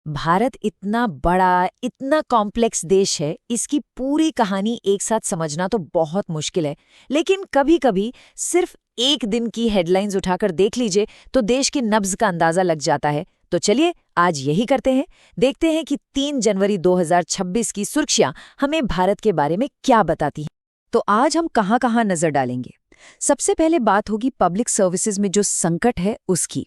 भारत इतना बड़ा, इतना कॉम्प्लेक्स देश है, इसकी पूरी कहानी एक साथ समझना तो बहुत मुश्किल है। लेकिन कभी-कभी सिर्फ एक दिन की हेडलाइंस उठाकर देख लीजिए तो देश की नब्ज का अंदाजा लग जाता है। तो चलिए आज यही करते हैं, देखते हैं कि 3 जनवरी 2026 की सुर्खियां हमें भारत के बारे में क्या बताती हैं। तो आज हम कहाँ-कहाँ नजर डालेंगे। सबसे पहले बात होगी पब्लिक सर्विसेज में जो संकट है उसकी।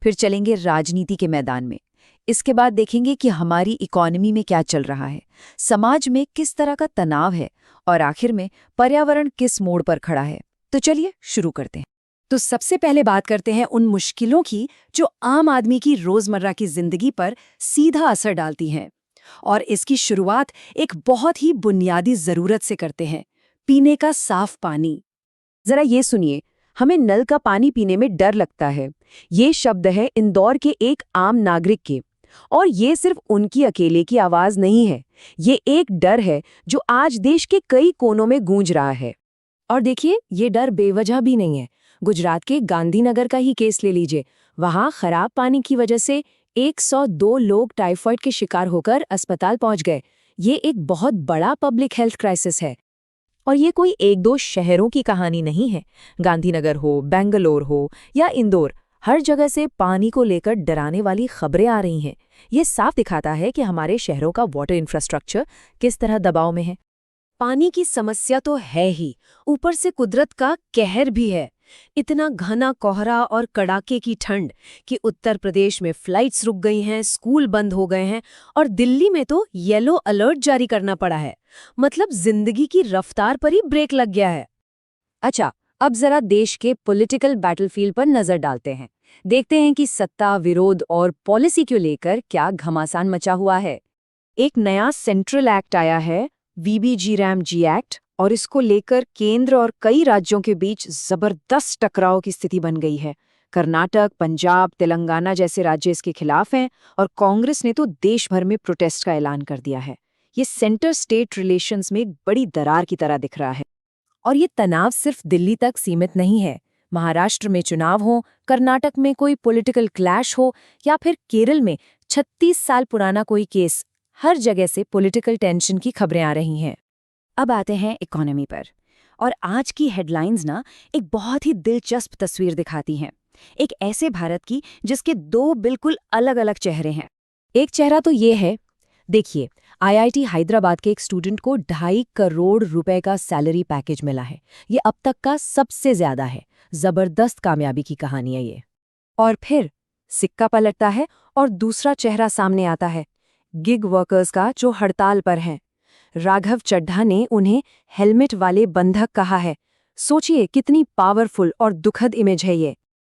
फिर चलेंगे राजनीति के मैदान में। इसके बाद देखेंगे कि हमारी इकोनॉमी में क्या चल रहा है, समाज में किस तरह का तनाव है और आखिर में पर्यावरण किस मोड़ पर खड़ा है। तो चलिए शुरू करते हैं। तो सबसे पहले बात करते हैं उन मुश्किलों की जो आम आदमी की रोजमर्रा की जिंदगी पर सीधा असर डालती हैं। और इसकी शुरुआत एक बहुत ही बुनियादी जरूरत से करते हैं, पीने का साफ पानी। जरा ये सुनिए, हमें नल का पानी पीने में डर लगता है। ये शब्द है इंदौर के एक आम नागरिक के। और ये सिर्फ उनकी अकेले की आवाज नहीं है, ये एक डर है जो आज देश के कई कोनों में गूंज रहा है। और देखिए, ये डर बेवजह भी नहीं है। गुजरात के गांधीनगर का ही केस ले लीजिए। वहां खराब पानी की वजह से 102 लोग टाइफाइड के शिकार होकर अस्पताल पहुंच गए। ये एक बहुत बड़ा पब्लिक हेल्थ क्राइसिस है। और ये कोई एक दो शहरों की कहानी नहीं है। गांधीनगर हो, बेंगलोर हो या इंदौर, हर जगह से पानी को लेकर डराने वाली खबरें आ रही हैं। ये साफ दिखाता है कि हमारे शहरों का वाटर इंफ्रास्ट्रक्चर किस तरह दबाव में है। पानी की समस्या तो है ही, ऊपर से कुदरत का कहर भी है। इतना घना कोहरा और कड़ाके की ठंड कि उत्तर प्रदेश में फ्लाइट्स रुक गई हैं, स्कूल बंद हो गए हैं और दिल्ली में तो येलो अलर्ट जारी करना पड़ा है। मतलब जिंदगी की रफ्तार पर ही ब्रेक लग गया है। अच्छा, अब जरा देश के पॉलिटिकल बैटलफील्ड पर नजर डालते हैं। देखते हैं कि सत्ता, विरोध और पॉलिसी को लेकर क्या घमासान मचा हुआ है। एक नया सेंट्रल एक्ट आया है, VBG-RAM-G एक्ट, और इसको लेकर केंद्र और कई राज्यों के बीच जबरदस्त टकराव की स्थिति बन गई है। कर्नाटक, पंजाब, तेलंगाना जैसे राज्य इसके खिलाफ हैं और कांग्रेस ने तो देश भर में प्रोटेस्ट का ऐलान कर दिया है। ये सेंटर स्टेट रिलेशंस में एक बड़ी दरार की तरह दिख रहा है। और ये तनाव सिर्फ दिल्ली तक सीमित नहीं है। महाराष्ट्र में चुनाव हो, कर्नाटक में कोई पॉलिटिकल क्लैश हो या फिर केरल में 36 साल पुराना कोई केस, हर जगह से पॉलिटिकल टेंशन की खबरें आ रही हैं। अब आते हैं इकोनॉमी पर। और आज की हेडलाइंस ना एक बहुत ही दिलचस्प तस्वीर दिखाती हैं। एक ऐसे भारत की जिसके दो बिल्कुल अलग-अलग चेहरे हैं। एक चेहरा तो ये है, देखिए, IIT हैदराबाद के एक स्टूडेंट को 2.5 करोड़ रुपए का सैलरी पैकेज मिला है। ये अब तक का सबसे ज्यादा है। जबरदस्त कामयाबी की कहानी है ये। और फिर सिक्का पलटता है और दूसरा चेहरा सामने आता है, गिग वर्कर्स का जो हड़ताल पर हैं। राघव चड्ढा ने उन्हें हेलमेट वाले बंधक कहा है। सोचिए कितनी पावरफुल और दुखद इमेज है ये।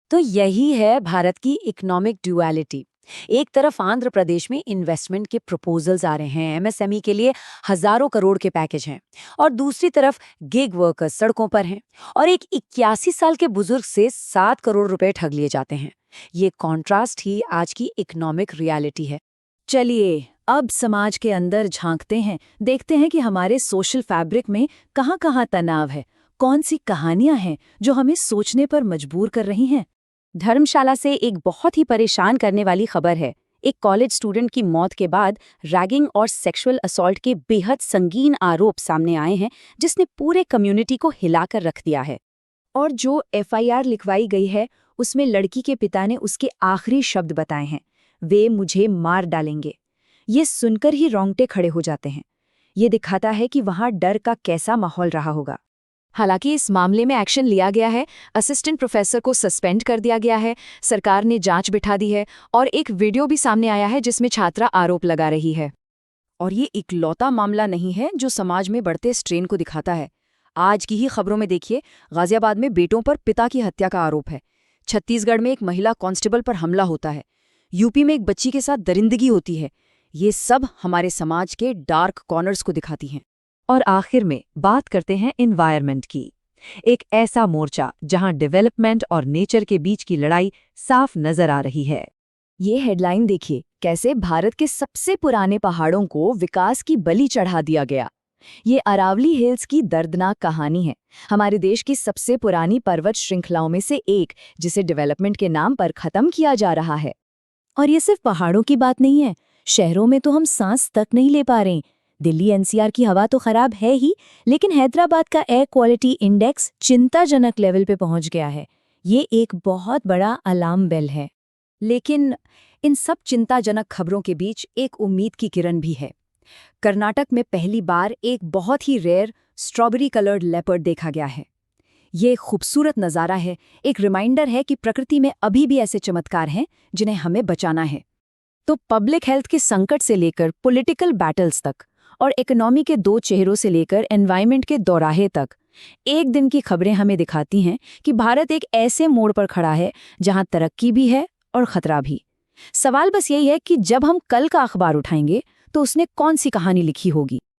तो यही है भारत की इकोनॉमिक ड्युअलिटी। एक तरफ आंध्र प्रदेश में इन्वेस्टमेंट के प्रपोजल्स आ रहे हैं, MSME के लिए हजारों करोड़ के पैकेज हैं, और दूसरी तरफ गिग वर्कर्स सड़कों पर हैं और एक 81 साल के बुजुर्ग से 7 करोड़ रुपए ठग लिए जाते हैं। ये कॉन्ट्रास्ट ही आज की इकोनॉमिक रियलिटी है। चलिए अब समाज के अंदर झांकते हैं, देखते हैं कि हमारे सोशल फैब्रिक में कहाँ-कहाँ तनाव है, कौन सी कहानियां हैं जो हमें सोचने पर मजबूर कर रही हैं। धर्मशाला से एक बहुत ही परेशान करने वाली खबर है। एक कॉलेज स्टूडेंट की मौत के बाद रैगिंग और सेक्सुअल असॉल्ट के बेहद संगीन आरोप सामने आए हैं, जिसने पूरे कम्युनिटी को हिलाकर रख दिया है। और जो FIR लिखवाई गई है, उसमें लड़की के पिता ने उसके आखिरी शब्द बताए हैं, वे मुझे मार डालेंगे। ये सुनकर ही रोंगटे खड़े हो जाते हैं। ये दिखाता है कि वहाँ डर का कैसा माहौल रहा होगा। हालांकि इस मामले में एक्शन लिया गया है, असिस्टेंट प्रोफेसर को सस्पेंड कर दिया गया है, सरकार ने जांच बिठा दी है और एक वीडियो भी सामने आया है जिसमें छात्रा आरोप लगा रही है। और ये इकलौता मामला नहीं है जो समाज में बढ़ते स्ट्रेन को दिखाता है। आज की ही खबरों में देखिए, गाजियाबाद में बेटों पर पिता की हत्या का आरोप है। छत्तीसगढ़ में एक महिला कांस्टेबल पर हमला होता है। यूपी में एक बच्ची के साथ दरिंदगी होती है। ये सब हमारे समाज के डार्क कॉर्नर्स को दिखाती हैं। और आखिर में बात करते हैं एनवायरनमेंट की। एक ऐसा मोर्चा जहां डेवलपमेंट और नेचर के बीच की लड़ाई साफ नजर आ रही है। ये हेडलाइन देखिए, कैसे भारत के सबसे पुराने पहाड़ों को विकास की बलि चढ़ा दिया गया। ये अरावली हिल्स की दर्दनाक कहानी है, हमारे देश की सबसे पुरानी पर्वत श्रृंखलाओं में से एक, जिसे डेवलपमेंट के नाम पर खत्म किया जा रहा है। और ये सिर्फ पहाड़ों की बात नहीं है, शहरों में तो हम सांस तक नहीं ले पा रहे। दिल्ली एनसीआर की हवा तो खराब है ही, लेकिन हैदराबाद का एयर क्वालिटी इंडेक्स चिंताजनक लेवल पे पहुंच गया है। ये एक बहुत बड़ा अलार्म बेल है। लेकिन इन सब चिंताजनक खबरों के बीच एक उम्मीद की किरण भी है। कर्नाटक में पहली बार एक बहुत ही रेयर स्ट्रॉबेरी कलर्ड लेपर्ड देखा गया है। ये एक खूबसूरत नज़ारा है, एक रिमाइंडर है कि प्रकृति में अभी भी ऐसे चमत्कार हैं जिन्हें हमें बचाना है। तो पब्लिक हेल्थ के संकट से लेकर पॉलिटिकल बैटल्स तक और इकोनॉमी के दो चेहरों से लेकर एनवायरनमेंट के दोराहे तक, एक दिन की खबरें हमें दिखाती हैं कि भारत एक ऐसे मोड़ पर खड़ा है जहां तरक्की भी है और खतरा भी। सवाल बस यही है कि जब हम कल का अखबार उठाएंगे तो उसने कौन सी कहानी लिखी होगी।